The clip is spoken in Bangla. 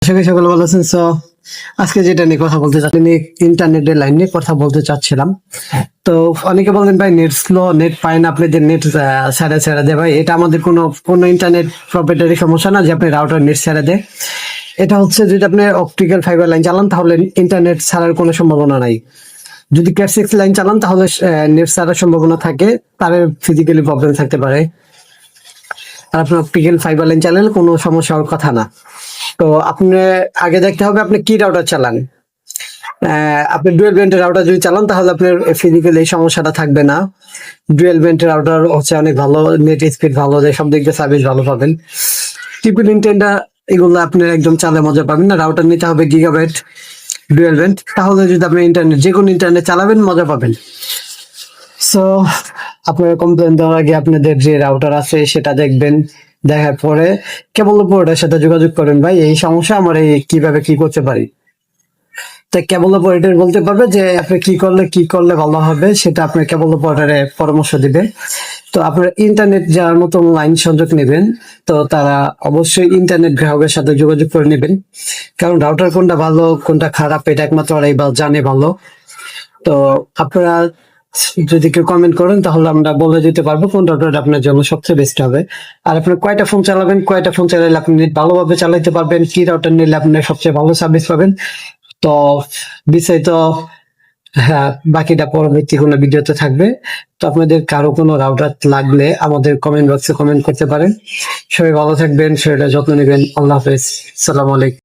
আশা করি সকলে ভালো আছেন। আজকে যেটা নিয়ে কথা বলতে চাচ্ছি, ইন্টারনেটের লাইন নিয়ে কথা বলতে চাচ্ছিলাম। তো অনেকে বলেন ভাই নেট স্লো, নেট পায় না, আপনাদের নেট ছেড়ে ছেড়ে দেয়। ভাই এটা আমাদের কোনো ইন্টারনেট প্রপাইটারি সমস্যা না যে আপনি রাউটার নেট ছেড়ে দেয়। এটা হচ্ছে যদি আপনি অপটিক্যাল ফাইবার লাইন চালান তাহলে ইন্টারনেট ছাড়ার কোনো সম্ভাবনা নাই। যদি ক্যাট 6 লাইন চালান তাহলে নেট ছাড়ার সম্ভাবনা থাকে, তার ফিজিক্যালি প্রবলেম থাকতে পারে। আর আপনি অপটিক্যাল ফাইবার লাইন চালালে কোনো সমস্যা হওয়ার কথা না। তো আপনি আগে দেখতে হবে আপনি কি রাউটার চালান। আপনি ডুয়েল ব্যান্ডের রাউটার যদি চালান তাহলে আপনার ফিজিক্যালি এই সমস্যাটা থাকবে না। ডুয়েল ব্যান্ডের রাউটার হচ্ছে অনেক ভালো, নেট স্পিড ভালো দেয়, সব দিক দিয়ে সার্ভিস ভালো পাবেন। টিপি লিনটেন্ডা এগুলো আপনি একদম চালে মজা পাবেন না। রাউটার নিতে হবে গিগাবাইট ডুয়েল ব্যান্ড, তাহলে যদি আপনি ইন্টারনেট যে কোনো ইন্টারনেট চালাবেন মজা পাবেন। সো আপনারা কমপ্লেন দেওয়ার আগে আপনাদের যে রাউটার আছে সেটা দেখবেন, দেখার পরে কেবল অপারেটরের সাথে যোগাযোগ করেন, ভাই এই সমস্যা আমার, এই কিভাবে কি করতে পারি। তাই কেবল অপারেটর বলতে পারবে যে আপনি কি করলে ভালো হবে, সেটা আপনার কেবল অপারেটরে পরামর্শ দিবে। তো আপনার ইন্টারনেট যার নতুন লাইন সংযোগ নেবেন, তো তারা অবশ্যই ইন্টারনেট গ্রাহকের সাথে যোগাযোগ করে নেবেন, কারণ রাউটার কোনটা ভালো কোনটা খারাপ এটা একমাত্র ওরাই জানে ভালো। তো আপনারা যদি কেউ কমেন্ট করেন তাহলে আমরা বলে দিতে পারবো কোন রাউটার আপনার জন্য সবচেয়ে বেস্ট হবে। আর আপনি কয়টা ফোন চালাবেন, কয়টা ফোন চালালে আপনি নেট ভালোভাবে চালাতে পারবেন, কি রাউটার নিলে আপনি সবচেয়ে ভালো সার্ভিস পাবেন। তো বিস্তারিত, হ্যাঁ, বাকিটা পরবর্তী কোনো ভিডিওতে থাকবে। তো আপনাদের কারো কোনো রাউটার লাগলে আমাদের কমেন্ট বক্সে কমেন্ট করতে পারেন। সবাই ভালো থাকবেন, শরীরের যত্ন নেবেন। আল্লাহ হাফেজ, সালাম আলাইকুম।